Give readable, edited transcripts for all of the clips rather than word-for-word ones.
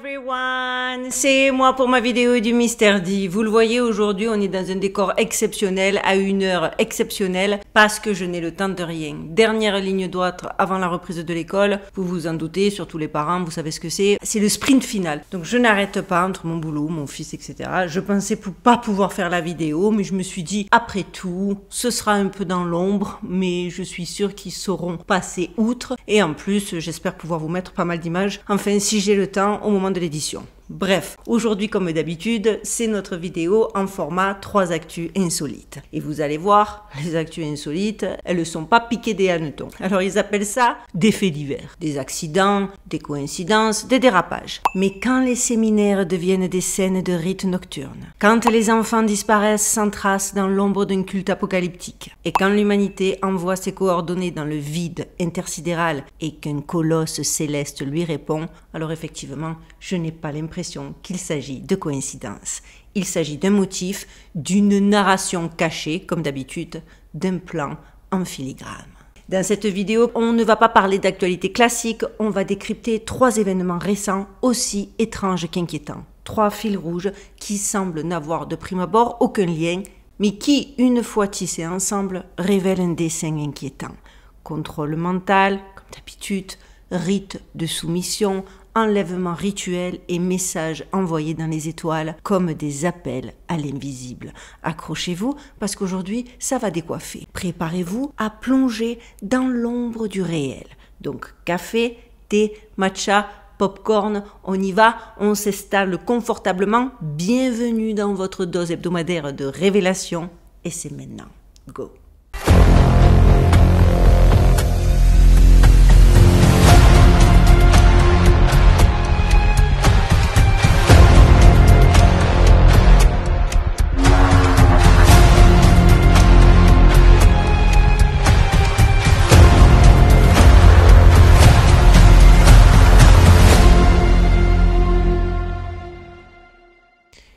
everyone, c'est moi pour ma vidéo du Mystère D. Vous le voyez, aujourd'hui on est dans un décor exceptionnel, à une heure exceptionnelle, parce que je n'ai le temps de rien. Dernière ligne droite avant la reprise de l'école, vous vous en doutez, surtout les parents, vous savez ce que c'est le sprint final. Donc je n'arrête pas entre mon boulot, mon fils, etc. Je pensais pas pouvoir faire la vidéo, mais je me suis dit, après tout, ce sera un peu dans l'ombre, mais je suis sûre qu'ils sauront passer outre, et en plus, j'espère pouvoir vous mettre pas mal d'images, enfin si j'ai le temps, au moment de l'édition. Bref, aujourd'hui comme d'habitude, c'est notre vidéo en format 3 actus insolites. Et vous allez voir, les actus insolites, elles ne sont pas piquées des hannetons. Alors ils appellent ça des faits divers, des accidents, des coïncidences, des dérapages. Mais quand les séminaires deviennent des scènes de rites nocturnes, quand les enfants disparaissent sans trace dans l'ombre d'un culte apocalyptique, et quand l'humanité envoie ses coordonnées dans le vide intersidéral et qu'un colosse céleste lui répond, alors effectivement, je n'ai pas l'impression qu'il s'agit de coïncidence. Il s'agit d'un motif, d'une narration cachée, comme d'habitude, d'un plan en filigrane. Dans cette vidéo, on ne va pas parler d'actualité classique, on va décrypter 3 événements récents aussi étranges qu'inquiétants. 3 fils rouges qui semblent n'avoir de prime abord aucun lien, mais qui, une fois tissés ensemble, révèlent un dessein inquiétant. Contrôle mental, comme d'habitude, rite de soumission, enlèvement rituel et messages envoyés dans les étoiles comme des appels à l'invisible. Accrochez-vous parce qu'aujourd'hui, ça va décoiffer. Préparez-vous à plonger dans l'ombre du réel. Donc, café, thé, matcha, popcorn, on y va, on s'installe confortablement. Bienvenue dans votre dose hebdomadaire de révélation. Et c'est maintenant. Go!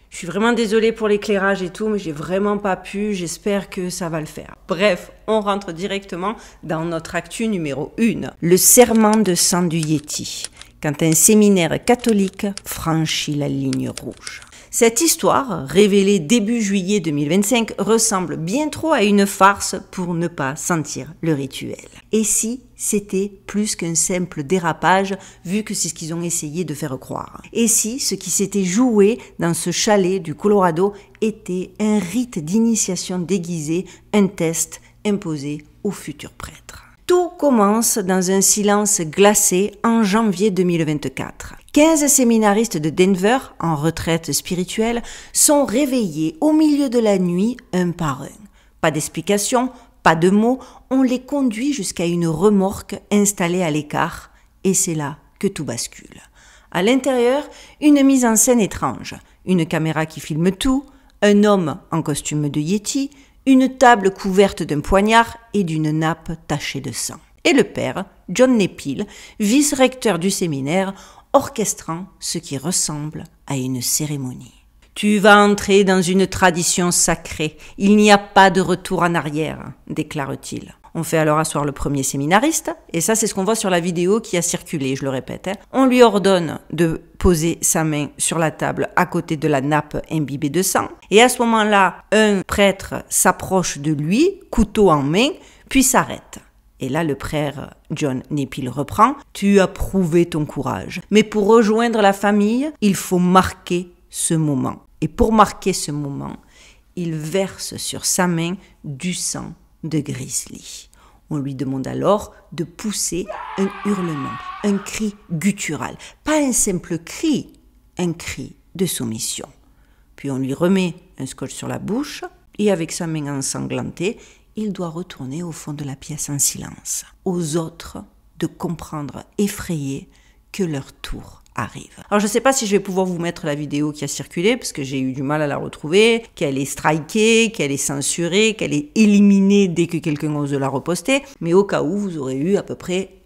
Je suis vraiment désolée pour l'éclairage et tout, mais j'ai vraiment pas pu, j'espère que ça va le faire. Bref, on rentre directement dans notre actu numéro 1. Le serment de sang du Yéti, quand un séminaire catholique franchit la ligne rouge. Cette histoire, révélée début juillet 2025, ressemble bien trop à une farce pour ne pas sentir le rituel. Et si c'était plus qu'un simple dérapage, vu que c'est ce qu'ils ont essayé de faire croire? Et si ce qui s'était joué dans ce chalet du Colorado était un rite d'initiation déguisé, un test imposé aux futurs prêtres? Tout commence dans un silence glacé en janvier 2024. 15 séminaristes de Denver, en retraite spirituelle, sont réveillés au milieu de la nuit un par un. Pas d'explication, pas de mots, on les conduit jusqu'à une remorque installée à l'écart, et c'est là que tout bascule. À l'intérieur, une mise en scène étrange, une caméra qui filme tout, un homme en costume de Yéti, une table couverte d'un poignard et d'une nappe tachée de sang. Et le père, John Nepil, vice-recteur du séminaire, orchestrant ce qui ressemble à une cérémonie. « Tu vas entrer dans une tradition sacrée. Il n'y a pas de retour en arrière », déclare-t-il. On fait alors asseoir le premier séminariste, et ça c'est ce qu'on voit sur la vidéo qui a circulé, je le répète. On lui ordonne de poser sa main sur la table à côté de la nappe imbibée de sang, et à ce moment-là, un prêtre s'approche de lui, couteau en main, puis s'arrête. Et là, le frère John Nepil reprend « Tu as prouvé ton courage, mais pour rejoindre la famille, il faut marquer ce moment. » Et pour marquer ce moment, il verse sur sa main du sang de grizzly. On lui demande alors de pousser un hurlement, un cri guttural. Pas un simple cri, un cri de soumission. Puis on lui remet un scotch sur la bouche et avec sa main ensanglantée, il doit retourner au fond de la pièce en silence. Aux autres de comprendre effrayés que leur tour arrive. Alors je ne sais pas si je vais pouvoir vous mettre la vidéo qui a circulé parce que j'ai eu du mal à la retrouver, qu'elle est strikée, qu'elle est censurée, qu'elle est éliminée dès que quelqu'un ose la reposter, mais au cas où vous aurez eu à peu près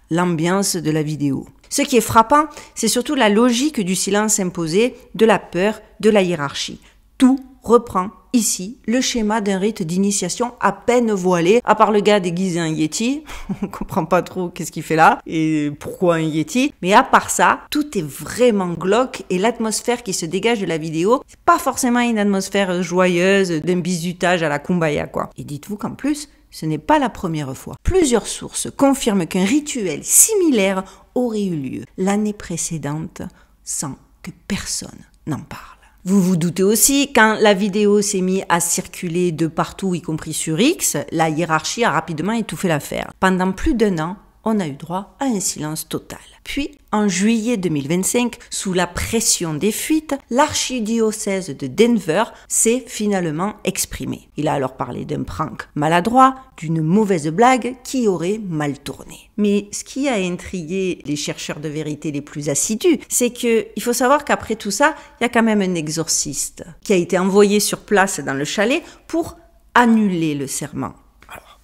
l'ambiance de la vidéo. Ce qui est frappant, c'est surtout la logique du silence imposé, de la peur, de la hiérarchie. Tout reprend ici le schéma d'un rite d'initiation à peine voilé, à part le gars déguisé en Yeti. On comprend pas trop qu'est-ce qu'il fait là et pourquoi un Yeti. Mais à part ça, tout est vraiment glauque et l'atmosphère qui se dégage de la vidéo, c'est pas forcément une atmosphère joyeuse d'un bizutage à la Kumbaya, quoi. Et dites-vous qu'en plus, ce n'est pas la première fois. Plusieurs sources confirment qu'un rituel similaire aurait eu lieu l'année précédente sans que personne n'en parle. Vous vous doutez aussi, quand la vidéo s'est mise à circuler de partout, y compris sur X, la hiérarchie a rapidement étouffé l'affaire. Pendant plus d'1 an, on a eu droit à un silence total. Puis, en juillet 2025, sous la pression des fuites, l'archidiocèse de Denver s'est finalement exprimé. Il a alors parlé d'un prank maladroit, d'une mauvaise blague qui aurait mal tourné. Mais ce qui a intrigué les chercheurs de vérité les plus assidus, c'est qu'il faut savoir qu'après tout ça, il y a quand même un exorciste qui a été envoyé sur place dans le chalet pour annuler le serment.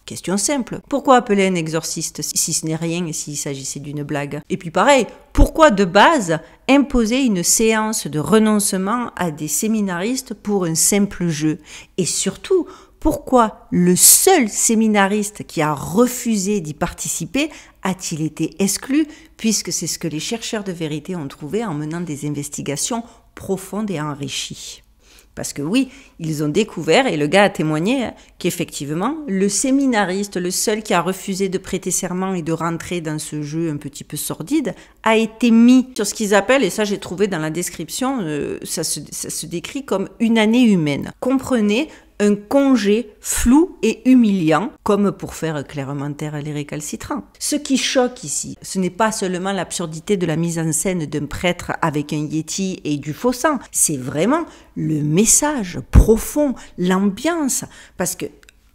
Question simple, pourquoi appeler un exorciste si ce n'est rien et s'il s'agissait d'une blague? Et puis pareil, pourquoi de base imposer une séance de renoncement à des séminaristes pour un simple jeu? Et surtout, pourquoi le seul séminariste qui a refusé d'y participer a-t-il été exclu, puisque c'est ce que les chercheurs de vérité ont trouvé en menant des investigations profondes et enrichies? Parce que oui, ils ont découvert, et le gars a témoigné, qu'effectivement, le séminariste, le seul qui a refusé de prêter serment et de rentrer dans ce jeu un petit peu sordide, a été mis sur ce qu'ils appellent, et ça j'ai trouvé dans la description, ça se décrit comme une année humaine. Comprenez un congé flou et humiliant, comme pour faire clairement taire les récalcitrants. Ce qui choque ici, ce n'est pas seulement l'absurdité de la mise en scène d'un prêtre avec un yéti et du faux sang, c'est vraiment le message profond, l'ambiance. Parce que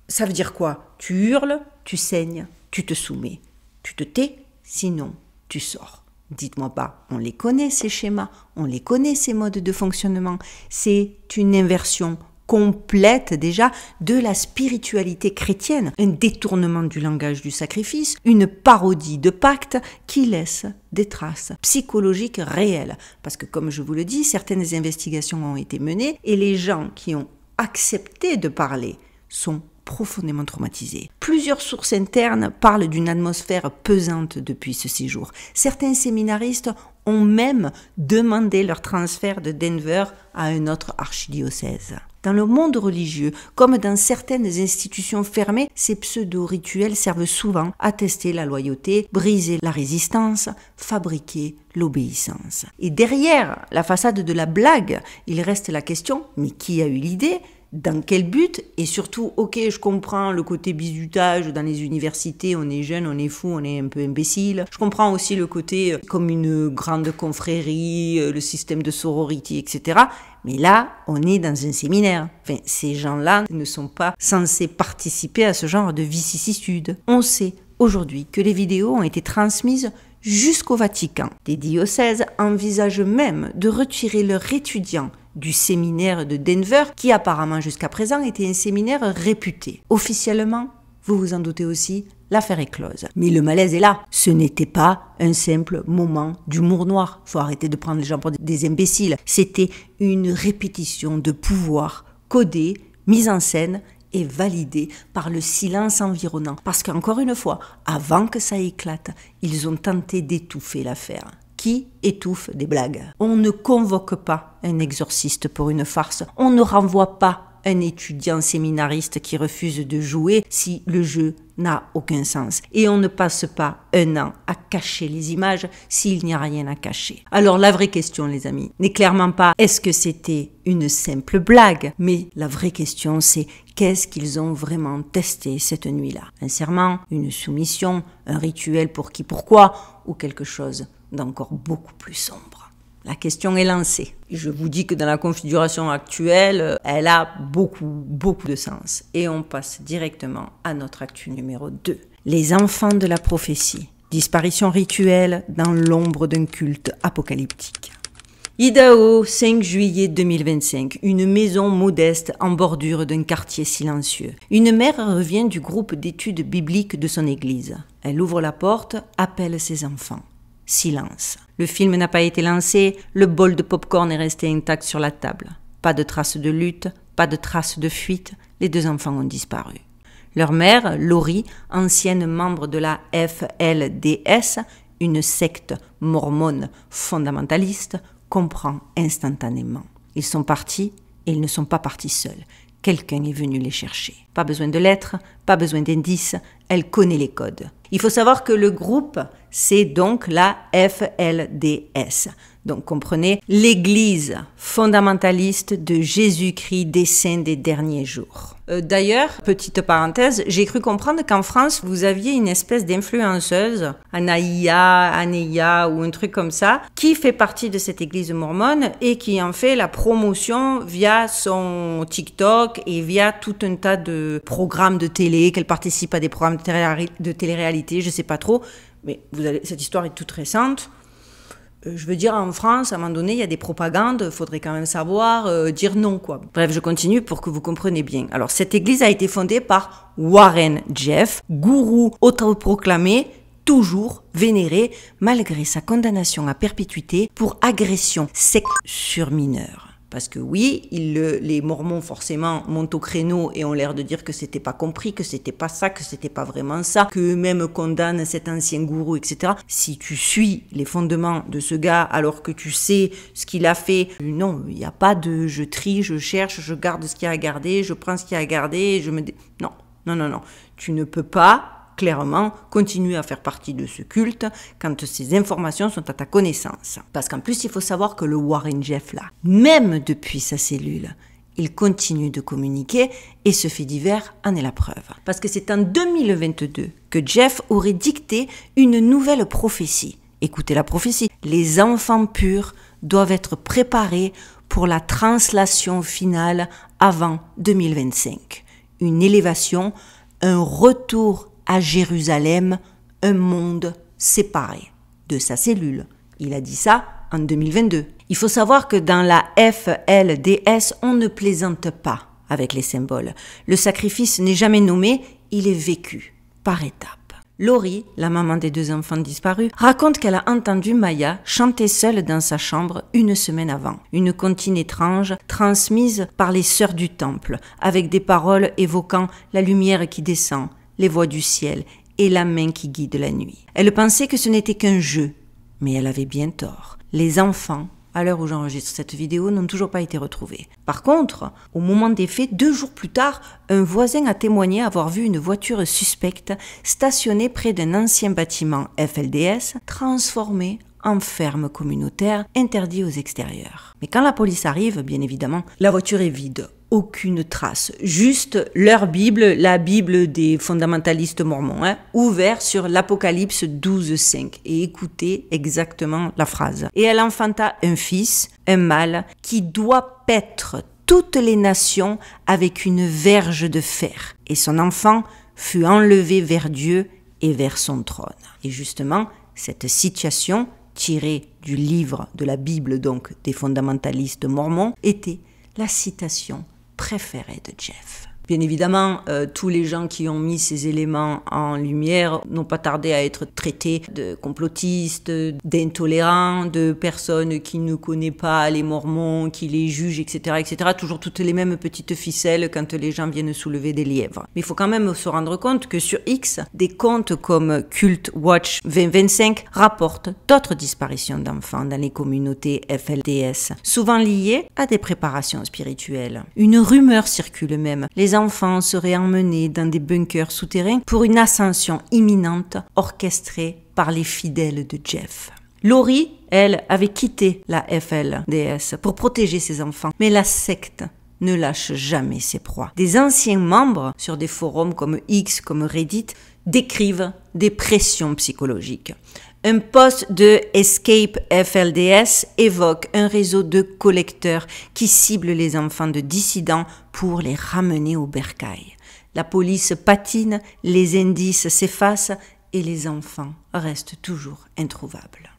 ça veut dire quoi? Tu hurles, tu saignes, tu te soumets. Tu te tais, sinon tu sors. Dites-moi pas, on les connaît ces schémas, on les connaît ces modes de fonctionnement. C'est une inversion complète déjà de la spiritualité chrétienne, un détournement du langage du sacrifice, une parodie de pacte qui laisse des traces psychologiques réelles. Parce que comme je vous le dis, certaines investigations ont été menées et les gens qui ont accepté de parler sont profondément traumatisés. Plusieurs sources internes parlent d'une atmosphère pesante depuis ce séjour. Certains séminaristes ont même demandé leur transfert de Denver à un autre archidiocèse. Dans le monde religieux, comme dans certaines institutions fermées, ces pseudo-rituels servent souvent à tester la loyauté, briser la résistance, fabriquer l'obéissance. Et derrière la façade de la blague, il reste la question, mais qui a eu l'idée ? Dans quel but? Et surtout, ok, je comprends le côté bizutage dans les universités, on est jeune, on est fou, on est un peu imbécile. Je comprends aussi le côté comme une grande confrérie, le système de sororité, etc. Mais là, on est dans un séminaire. Enfin, ces gens-là ne sont pas censés participer à ce genre de vicissitudes. On sait aujourd'hui que les vidéos ont été transmises jusqu'au Vatican. Des diocèses envisagent même de retirer leurs étudiants du séminaire de Denver, qui apparemment jusqu'à présent était un séminaire réputé. Officiellement, vous vous en doutez aussi, l'affaire est close. Mais le malaise est là. Ce n'était pas un simple moment d'humour noir. Faut arrêter de prendre les gens pour des imbéciles. C'était une répétition de pouvoir codé, mise en scène et validée par le silence environnant. Parce qu'encore une fois, avant que ça éclate, ils ont tenté d'étouffer l'affaire. Qui étouffe des blagues? On ne convoque pas un exorciste pour une farce. On ne renvoie pas un étudiant séminariste qui refuse de jouer si le jeu n'a aucun sens. Et on ne passe pas 1 an à cacher les images s'il n'y a rien à cacher. Alors la vraie question, les amis, n'est clairement pas est-ce que c'était une simple blague, mais la vraie question c'est qu'est-ce qu'ils ont vraiment testé cette nuit-là? Un serment, une soumission, un rituel pour qui, pourquoi, ou quelque chose d'encore beaucoup plus sombre. La question est lancée. Je vous dis que dans la configuration actuelle, elle a beaucoup de sens. Et on passe directement à notre actu numéro 2. Les enfants de la prophétie. Disparition rituelle dans l'ombre d'un culte apocalyptique. Idaho, 5 juillet 2025. Une maison modeste en bordure d'un quartier silencieux. Une mère revient du groupe d'études bibliques de son église. Elle ouvre la porte, appelle ses enfants. Silence. Le film n'a pas été lancé, le bol de pop-corn est resté intact sur la table. Pas de traces de lutte, Pas de traces de fuite, les 2 enfants ont disparu. Leur mère, Lori, ancienne membre de la FLDS, une secte mormone fondamentaliste, comprend instantanément. Ils sont partis et ils ne sont pas partis seuls. Quelqu'un est venu les chercher. Pas besoin de lettres, pas besoin d'indices, elle connaît les codes. Il faut savoir que le groupe, c'est donc la FLDS. Donc comprenez, l'Église fondamentaliste de Jésus-Christ des saints des derniers jours. D'ailleurs, petite parenthèse, j'ai cru comprendre qu'en France, vous aviez une espèce d'influenceuse, Aneia ou un truc comme ça, qui fait partie de cette église mormone et qui en fait la promotion via son TikTok et via tout un tas de programmes de télé, qu'elle participe à des programmes de télé-réalité, je sais pas trop, mais cette histoire est toute récente. Je veux dire, en France, à un moment donné, il y a des propagandes, il faudrait quand même savoir dire non, quoi. Bref, je continue pour que vous compreniez bien. Alors, cette église a été fondée par Warren Jeffs, gourou autoproclamé, toujours vénéré, malgré sa condamnation à perpétuité pour agression sexuelle sur mineurs. Parce que oui, les Mormons forcément montent au créneau et ont l'air de dire que c'était pas compris, que c'était pas ça, que c'était pas vraiment ça, qu'eux-mêmes condamnent cet ancien gourou, etc. Si tu suis les fondements de ce gars alors que tu sais ce qu'il a fait, non, il n'y a pas de je trie, je cherche, je garde ce qu'il y a à garder, je prends ce qu'il y a à garder, je me... Non. Tu ne peux pas clairement continuer à faire partie de ce culte quand ces informations sont à ta connaissance. Parce qu'en plus, il faut savoir que le Warren Jeffs, là, même depuis sa cellule, il continue de communiquer et ce fait divers en est la preuve. Parce que c'est en 2022 que Jeff aurait dicté une nouvelle prophétie. Écoutez la prophétie. Les enfants purs doivent être préparés pour la translation finale avant 2025. Une élévation, un retour à Jérusalem, un monde séparé de sa cellule. Il a dit ça en 2022. Il faut savoir que dans la FLDS, on ne plaisante pas avec les symboles. Le sacrifice n'est jamais nommé, il est vécu par étapes. Lori, la maman des 2 enfants disparus, raconte qu'elle a entendu Maya chanter seule dans sa chambre une semaine avant. Une comptine étrange transmise par les sœurs du temple, avec des paroles évoquant la lumière qui descend, les voix du ciel et la main qui guide la nuit. Elle pensait que ce n'était qu'un jeu, mais elle avait bien tort. Les enfants, à l'heure où j'enregistre cette vidéo, n'ont toujours pas été retrouvés. Par contre, au moment des faits, 2 jours plus tard, un voisin a témoigné avoir vu une voiture suspecte stationnée près d'un ancien bâtiment FLDS transformé en ferme communautaire interdit aux extérieurs. Mais quand la police arrive, bien évidemment, la voiture est vide. Aucune trace, juste leur Bible, la Bible des fondamentalistes mormons, ouvert sur l'Apocalypse 12:5. Et écoutez exactement la phrase. Et elle enfanta un fils, un mâle, qui doit paître toutes les nations avec une verge de fer. Et son enfant fut enlevé vers Dieu et vers son trône. Et justement, cette situation, tirée du livre de la Bible donc des fondamentalistes mormons, était la citation préférée de Jeff. Bien évidemment, tous les gens qui ont mis ces éléments en lumière n'ont pas tardé à être traités de complotistes, d'intolérants, de personnes qui ne connaissent pas les Mormons, qui les jugent, etc., etc. Toujours toutes les mêmes petites ficelles quand les gens viennent soulever des lièvres. Mais il faut quand même se rendre compte que sur X, des comptes comme Cult Watch 2025 rapportent d'autres disparitions d'enfants dans les communautés FLDS, souvent liées à des préparations spirituelles. Une rumeur circule même. Les enfants seraient emmenés dans des bunkers souterrains pour une ascension imminente orchestrée par les fidèles de Jeff. Lori, elle, avait quitté la FLDS pour protéger ses enfants, mais la secte ne lâche jamais ses proies. Des anciens membres sur des forums comme X, comme Reddit, décrivent des pressions psychologiques. Un post de Escape FLDS évoque un réseau de collecteurs qui ciblent les enfants de dissidents pour les ramener au bercail. La police patine, les indices s'effacent et les enfants restent toujours introuvables.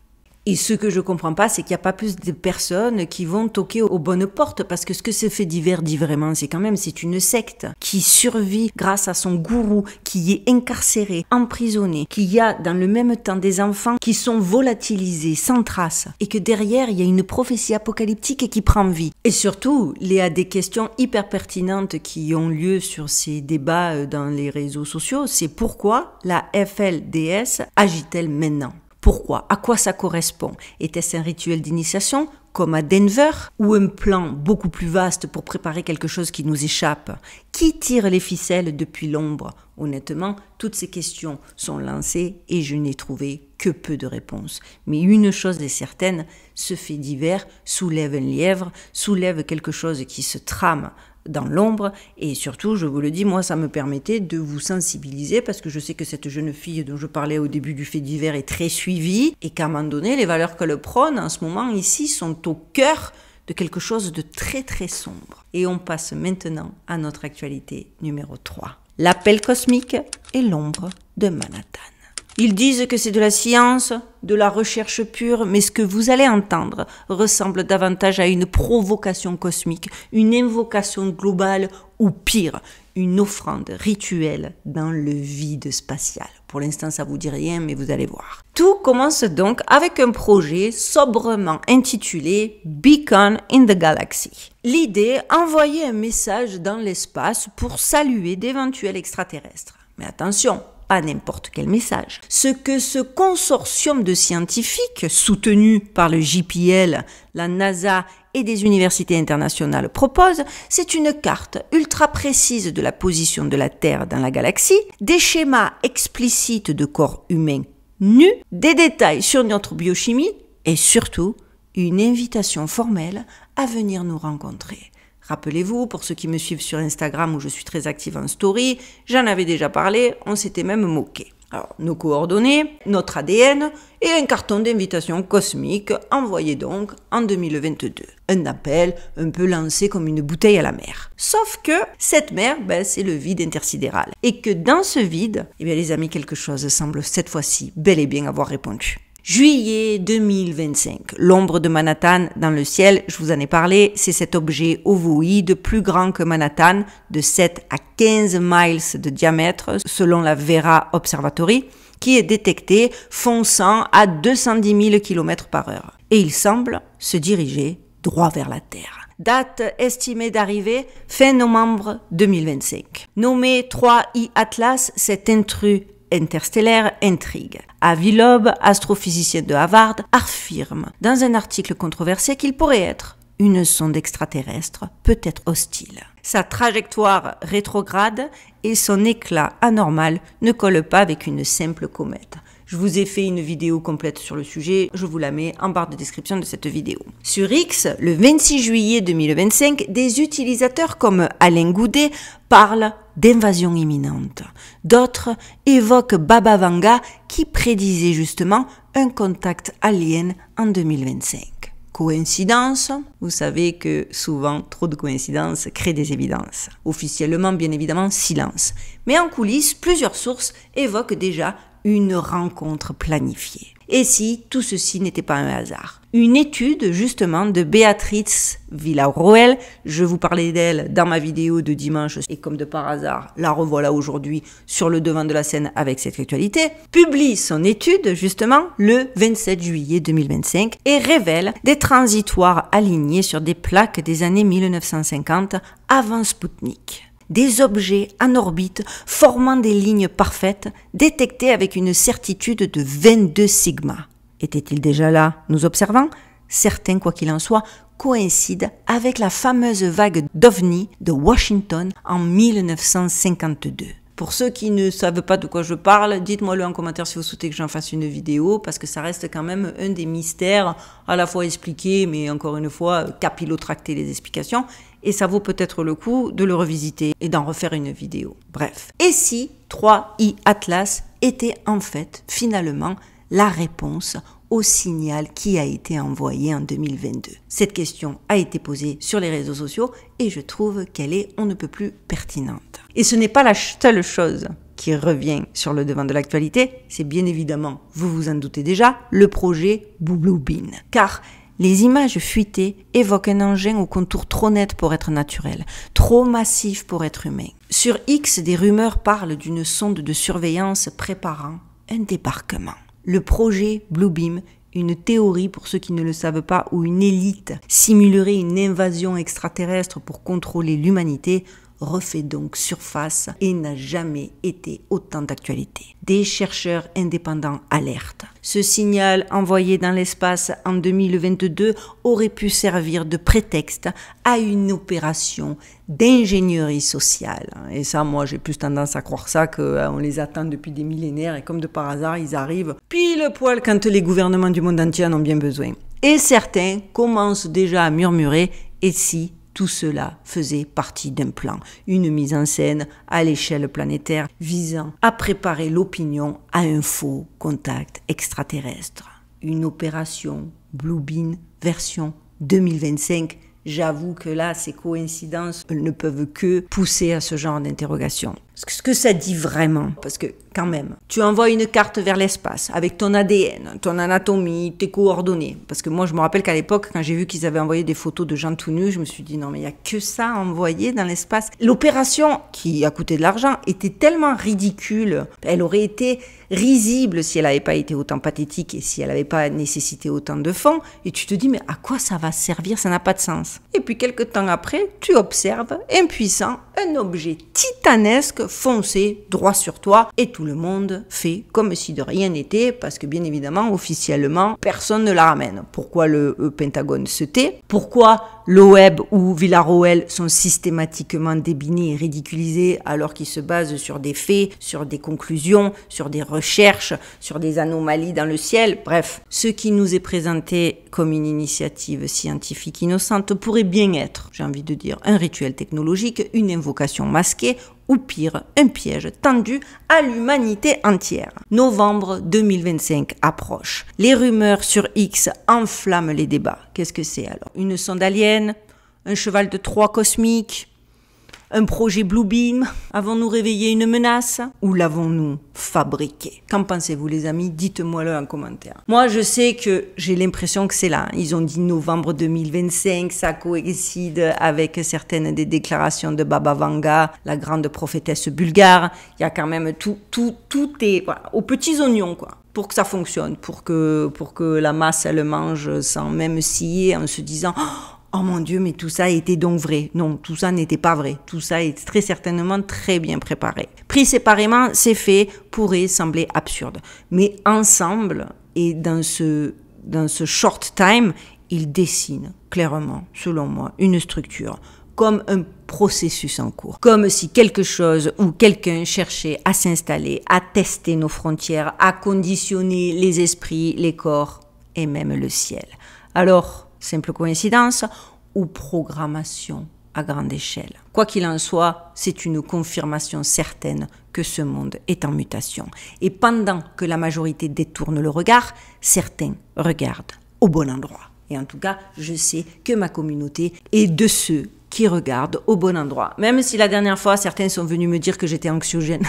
Et ce que je comprends pas, c'est qu'il n'y a pas plus de personnes qui vont toquer aux bonnes portes, parce que ce que ce fait divers dit vraiment, c'est quand même, c'est une secte qui survit grâce à son gourou, qui est incarcéré, emprisonné, qu'il y a dans le même temps des enfants qui sont volatilisés, sans trace, et que derrière, il y a une prophétie apocalyptique qui prend vie. Et surtout, il y a des questions hyper pertinentes qui ont lieu sur ces débats dans les réseaux sociaux, c'est pourquoi la FLDS agit-elle maintenant ? Pourquoi? À quoi ça correspond? Était-ce un rituel d'initiation, comme à Denver, ou un plan beaucoup plus vaste pour préparer quelque chose qui nous échappe? Qui tire les ficelles depuis l'ombre? Honnêtement, toutes ces questions sont lancées et je n'ai trouvé que peu de réponses. Mais une chose est certaine, ce fait divers soulève un lièvre, soulève quelque chose qui se trame dans l'ombre, et surtout, je vous le dis, moi, ça me permettait de vous sensibiliser, parce que je sais que cette jeune fille dont je parlais au début du fait divers est très suivie, et qu'à un moment donné, les valeurs qu'elle prône en ce moment ici sont au cœur de quelque chose de très très sombre. Et on passe maintenant à notre actualité numéro 3. L'appel cosmique et l'ombre de Manhattan. Ils disent que c'est de la science, de la recherche pure, mais ce que vous allez entendre ressemble davantage à une provocation cosmique, une invocation globale ou pire, une offrande rituelle dans le vide spatial. Pour l'instant, ça vous dit rien, mais vous allez voir. Tout commence donc avec un projet sobrement intitulé Beacon in the Galaxy. L'idée, envoyer un message dans l'espace pour saluer d'éventuels extraterrestres. Mais attention, pas n'importe quel message. Ce que ce consortium de scientifiques, soutenu par le JPL, la NASA et des universités internationales propose, c'est une carte ultra précise de la position de la Terre dans la galaxie, des schémas explicites de corps humains nus, des détails sur notre biochimie et surtout une invitation formelle à venir nous rencontrer. Rappelez-vous, pour ceux qui me suivent sur Instagram où je suis très active en story, j'en avais déjà parlé, on s'était même moqué. Alors, nos coordonnées, notre ADN et un carton d'invitation cosmique envoyé donc en 2022. Un appel un peu lancé comme une bouteille à la mer. Sauf que cette mer, c'est le vide intersidéral. Et que dans ce vide, les amis, quelque chose semble cette fois-ci bel et bien avoir répondu. Juillet 2025, l'ombre de Manhattan dans le ciel, je vous en ai parlé, c'est cet objet ovoïde plus grand que Manhattan, de 7 à 15 miles de diamètre, selon la Vera Observatory, qui est détecté fonçant à 210 000 km/h. Et il semble se diriger droit vers la Terre. Date estimée d'arrivée, fin novembre 2025. Nommé 3I Atlas, cet intrus interstellaire intrigue. Avi Loeb, astrophysicien de Harvard, affirme dans un article controversé qu'il pourrait être une sonde extraterrestre, peut-être hostile. Sa trajectoire rétrograde et son éclat anormal ne collent pas avec une simple comète. Je vous ai fait une vidéo complète sur le sujet, je vous la mets en barre de description de cette vidéo. Sur X, le 26 juillet 2025, des utilisateurs comme Alain Goudet parlent d'invasion imminente. D'autres évoquent Baba Vanga qui prédisait justement un contact alien en 2025. Coïncidence? Vous savez que souvent, trop de coïncidences créent des évidences. Officiellement, bien évidemment, silence. Mais en coulisses, plusieurs sources évoquent déjà une rencontre planifiée. Et si tout ceci n'était pas un hasard? Une étude justement de Béatrice Villarroel, je vous parlais d'elle dans ma vidéo de dimanche et comme de par hasard, la revoilà aujourd'hui sur le devant de la scène avec cette actualité, publie son étude justement le 27 juillet 2025 et révèle des transitoires alignés sur des plaques des années 1950 avant Spoutnik. Des objets en orbite formant des lignes parfaites détectés avec une certitude de 22 sigma. Était-il déjà là, nous observant? Certains, quoi qu'il en soit, coïncident avec la fameuse vague d'OVNI de Washington en 1952. Pour ceux qui ne savent pas de quoi je parle, dites-moi-le en commentaire si vous souhaitez que j'en fasse une vidéo, parce que ça reste quand même un des mystères à la fois expliqué, mais encore une fois, capillotracter les explications, et ça vaut peut-être le coup de le revisiter et d'en refaire une vidéo. Bref. Et si 3I Atlas était en fait, finalement, la réponse au signal qui a été envoyé en 2022? Cette question a été posée sur les réseaux sociaux et je trouve qu'elle est on ne peut plus pertinente. Et ce n'est pas la seule chose qui revient sur le devant de l'actualité, c'est bien évidemment, vous vous en doutez déjà, le projet Blue Beam. Car les images fuitées évoquent un engin aux contours trop nets pour être naturel, trop massif pour être humain. Sur X, des rumeurs parlent d'une sonde de surveillance préparant un débarquement. Le projet Blue Beam, une théorie pour ceux qui ne le savent pas, où une élite simulerait une invasion extraterrestre pour contrôler l'humanité, refait donc surface et n'a jamais été autant d'actualité. Des chercheurs indépendants alertent. Ce signal envoyé dans l'espace en 2022 aurait pu servir de prétexte à une opération d'ingénierie sociale. Et ça, moi, j'ai plus tendance à croire ça qu'on les attend depuis des millénaires et comme de par hasard, ils arrivent pile poil quand les gouvernements du monde entier en ont bien besoin. Et certains commencent déjà à murmurer « et si ?» tout cela faisait partie d'un plan, une mise en scène à l'échelle planétaire visant à préparer l'opinion à un faux contact extraterrestre. Une opération Blue Beam version 2025. J'avoue que là, ces coïncidences ne peuvent que pousser à ce genre d'interrogation. Ce que ça dit vraiment, parce que quand même, tu envoies une carte vers l'espace avec ton ADN, ton anatomie, tes coordonnées. Parce que moi, je me rappelle qu'à l'époque, quand j'ai vu qu'ils avaient envoyé des photos de gens tout nus, je me suis dit non, mais il n'y a que ça envoyé dans l'espace. L'opération, qui a coûté de l'argent, était tellement ridicule. Elle aurait été risible si elle n'avait pas été autant pathétique et si elle n'avait pas nécessité autant de fonds. Et tu te dis, mais à quoi ça va servir? Ça n'a pas de sens. Et puis, quelques temps après, tu observes, impuissant, un objet titanesque foncé droit sur toi et tout le monde fait comme si de rien n'était parce que bien évidemment officiellement personne ne la ramène. Pourquoi le Pentagone se tait? Pourquoi l'OEB ou Villarroel sont systématiquement débinés et ridiculisés alors qu'ils se basent sur des faits, sur des conclusions, sur des recherches, sur des anomalies dans le ciel? Bref, ce qui nous est présenté comme une initiative scientifique innocente pourrait bien être, j'ai envie de dire, un rituel technologique, une invocation masquée ou pire, un piège tendu à l'humanité entière. Novembre 2025 approche. Les rumeurs sur X enflamment les débats. Qu'est-ce que c'est alors? Une sonde alien? Un cheval de Troie cosmique? Un projet Blue Beam? Avons-nous réveillé une menace? Ou l'avons-nous fabriqué? Qu'en pensez-vous les amis? Dites-moi-le en commentaire. Moi je sais que j'ai l'impression que c'est là. Ils ont dit novembre 2025, ça coïncide avec certaines des déclarations de Baba Vanga, la grande prophétesse bulgare. Il y a quand même tout est voilà, aux petits oignons quoi. Pour que ça fonctionne, pour que la masse elle mange sans même scier en se disant oh mon Dieu, mais tout ça était donc vrai. Non, tout ça n'était pas vrai. Tout ça est très certainement très bien préparé. Pris séparément, ces faits pourraient sembler absurdes. Mais ensemble, et dans ce short time, ils dessinent clairement, selon moi, une structure comme un processus en cours. Comme si quelque chose ou quelqu'un cherchait à s'installer, à tester nos frontières, à conditionner les esprits, les corps et même le ciel. Alors, simple coïncidence ou programmation à grande échelle. Quoi qu'il en soit, c'est une confirmation certaine que ce monde est en mutation. Et pendant que la majorité détourne le regard, certains regardent au bon endroit. Et en tout cas, je sais que ma communauté est de ceux qui regardent au bon endroit. Même si la dernière fois, certains sont venus me dire que j'étais anxiogène.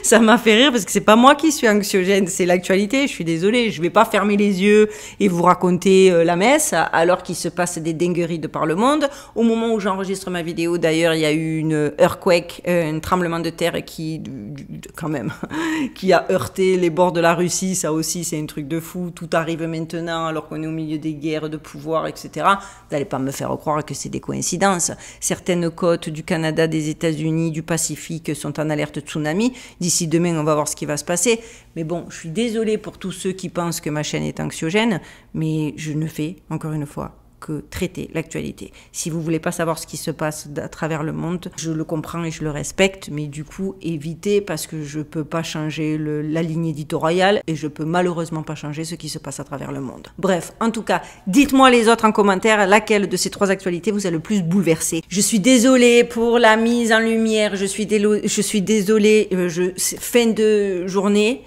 Ça m'a fait rire parce que c'est pas moi qui suis anxiogène, c'est l'actualité. Je suis désolée, je vais pas fermer les yeux et vous raconter la messe alors qu'il se passe des dingueries de par le monde. Au moment où j'enregistre ma vidéo, d'ailleurs, il y a eu une earthquake, un tremblement de terre qui, quand même, qui a heurté les bords de la Russie. Ça aussi, c'est un truc de fou. Tout arrive maintenant alors qu'on est au milieu des guerres de pouvoir, etc. Vous n'allez pas me faire croire que c'est des coïncidences. Certaines côtes du Canada, des États-Unis, du Pacifique sont en alerte tsunami. D'ici demain, on va voir ce qui va se passer. Mais bon, je suis désolée pour tous ceux qui pensent que ma chaîne est anxiogène, mais je ne fais, encore une fois, que traiter l'actualité. Si vous voulez pas savoir ce qui se passe à travers le monde, je le comprends et je le respecte, mais du coup, évitez parce que je peux pas changer la ligne éditoriale et je peux malheureusement pas changer ce qui se passe à travers le monde. Bref, en tout cas, dites-moi les autres en commentaire laquelle de ces trois actualités vous a le plus bouleversé. Je suis désolée pour la mise en lumière, je suis désolée, fin de journée.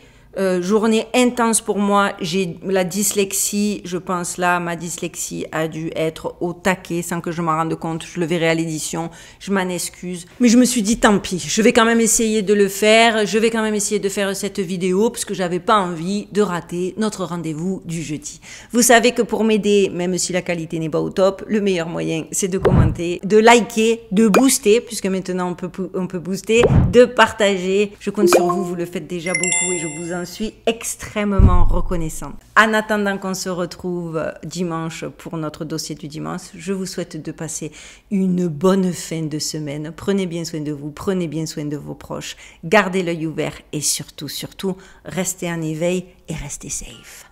Journée intense pour moi, j'ai la dyslexie, je pense là, ma dyslexie a dû être au taquet sans que je m'en rende compte, je le verrai à l'édition, je m'en excuse. Mais je me suis dit tant pis, je vais quand même essayer de le faire, je vais quand même essayer de faire cette vidéo parce que j'avais pas envie de rater notre rendez-vous du jeudi. Vous savez que pour m'aider, même si la qualité n'est pas au top, le meilleur moyen c'est de commenter, de liker, de booster, puisque maintenant on peut booster, de partager. Je compte sur vous, vous le faites déjà beaucoup et je vous en suis extrêmement reconnaissante. En attendant qu'on se retrouve dimanche pour notre dossier du dimanche, je vous souhaite de passer une bonne fin de semaine. Prenez bien soin de vous, prenez bien soin de vos proches, gardez l'œil ouvert et surtout, restez en éveil et restez safe.